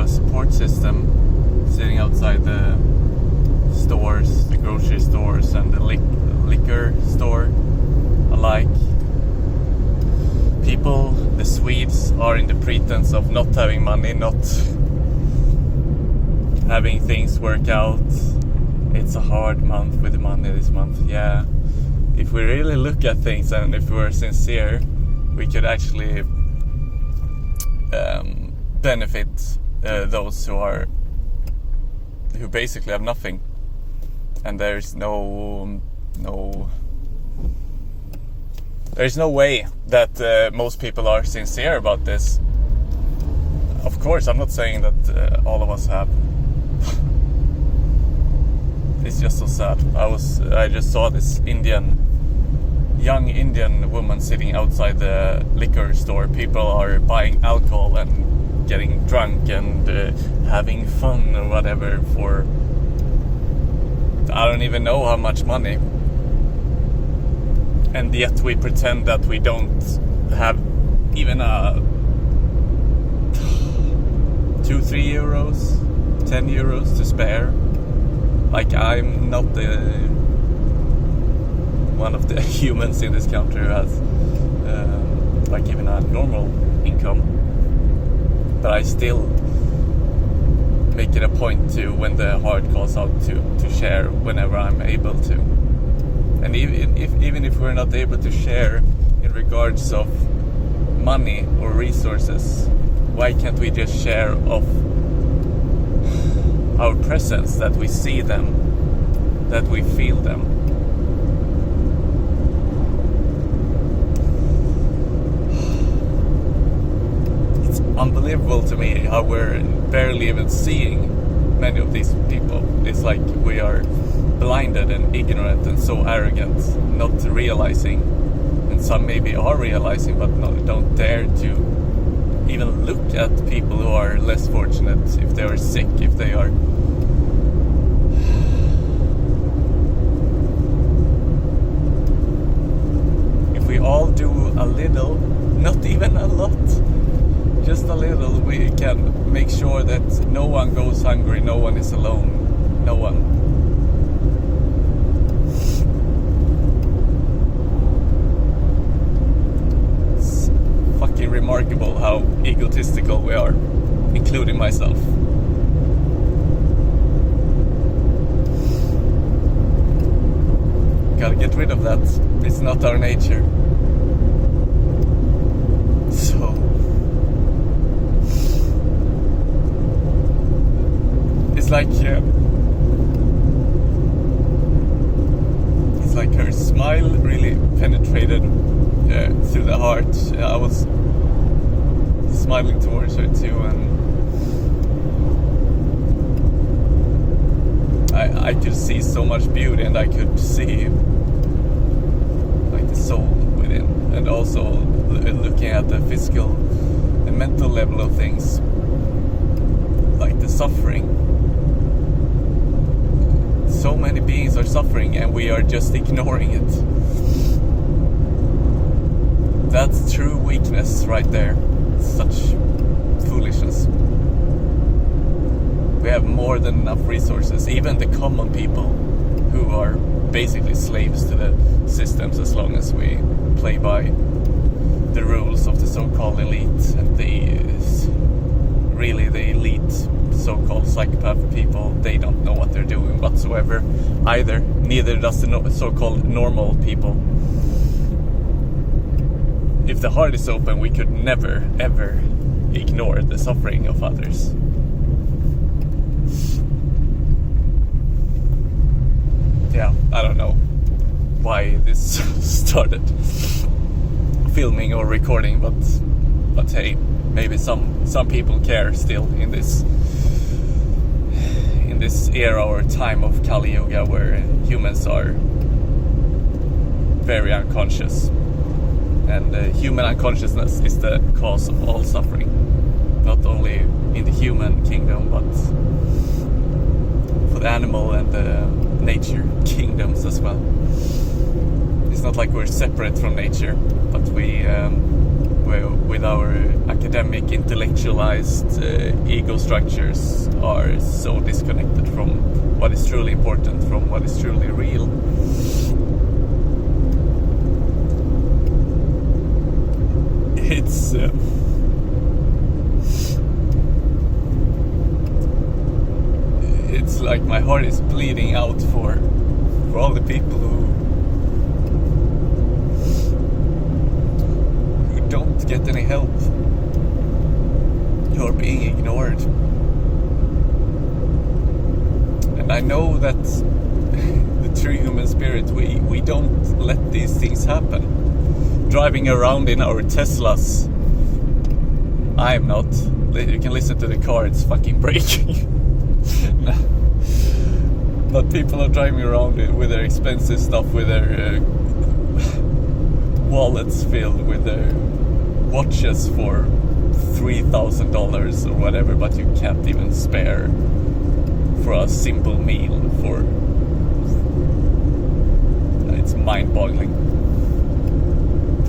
support system sitting outside the stores, the grocery stores and the liquor store alike. People, the Swedes, are in the pretense of not having money, not having things work out. It's a hard month with the money this month. Yeah, if we really look at things and if we're sincere, we could actually benefit those who basically have nothing, and there's no way that most people are sincere about this. Of course, I'm not saying that all of us have. It's just so sad. I just saw this young Indian woman sitting outside the liquor store. People are buying alcohol and getting drunk and having fun or whatever for I don't even know how much money. And yet we pretend that we don't have even 2-3 euros, 10 euros to spare. Like I'm not one of the humans in this country who has like even a normal income. But I still make it a point to, when the heart calls out, to share whenever I'm able to. And even if we're not able to share in regards of money or resources, why can't we just share of our presence, that we see them, that we feel them? It's unbelievable to me how we're barely even seeing many of these people. It's like we are blinded and ignorant and so arrogant, not realizing, and some maybe are realizing but don't dare to even look at people who are less fortunate, if they are sick, if they are if we all do a little, not even a lot, just a little, we can make sure that no one goes hungry, no one is alone, no one. Remarkable how egotistical we are, including myself. Gotta get rid of that. It's not our nature. So it's like her smile really penetrated through the heart. I was smiling towards her too, and I could see so much beauty, and I could see like the soul within, and also looking at the physical and mental level of things, like the suffering. So many beings are suffering and we are just ignoring it. That's true weakness right there. Such foolishness. We have more than enough resources. Even the common people who are basically slaves to the systems, as long as we play by the rules of the so-called elite, and the elite so-called psychopath people. They don't know what they're doing whatsoever either. Neither does the so-called normal people. If the heart is open, we could never, ever ignore the suffering of others. Yeah, I don't know why this started filming or recording, but hey, maybe some people care still in this era or time of Kali Yuga, where humans are very unconscious. And human unconsciousness is the cause of all suffering, not only in the human kingdom, but for the animal and the nature kingdoms as well. It's not like we're separate from nature, but we with our academic, intellectualized ego structures are so disconnected from what is truly important, from what is truly real. It's like my heart is bleeding out for all the people who don't get any help, who are being ignored. And I know that the true human spirit, we don't let these things happen. Driving around in our Teslas, I'm not. You can listen to the car, it's fucking braking. But people are driving around with their expensive stuff, with their wallets filled with their watches for $3,000 or whatever, but you can't even spare for a simple meal. It's mind-boggling.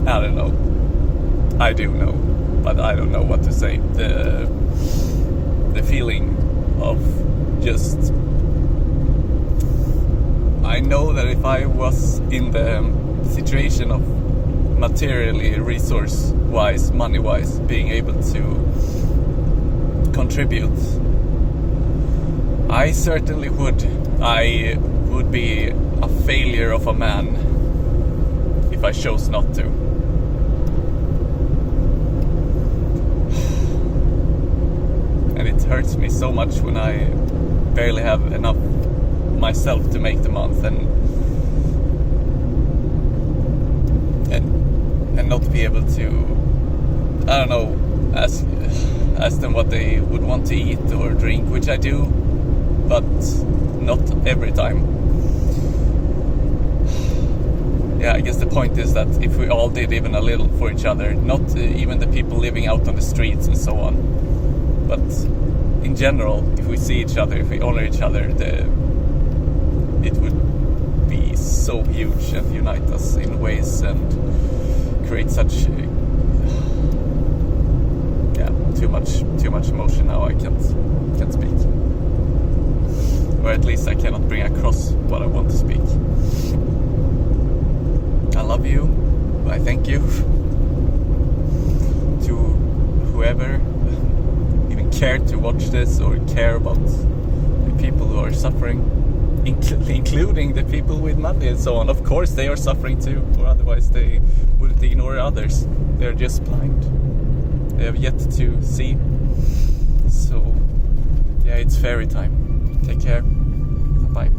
I don't know. I do know, but I don't know what to say. The feeling of just... I know that if I was in the situation of materially, resource-wise, money-wise, being able to contribute, I certainly would. I would be a failure of a man if I chose not to. And it hurts me so much when I barely have enough myself to make the month and not be able to, I don't know, ask them what they would want to eat or drink, which I do, but not every time. Yeah, I guess the point is that if we all did even a little for each other, not even the people living out on the streets and so on, but in general, if we see each other, if we honor each other, it would be so huge and unite us in ways and create such too much emotion now. I can't speak, or at least I cannot bring across what I want to speak. I love you. I thank you to whoever even cared to watch this or care about the people who are suffering, including the people with money and so on. Of course they are suffering too, or otherwise they wouldn't ignore others. They're just blind. They have yet to see. So yeah, it's fairy time. Take care. Bye.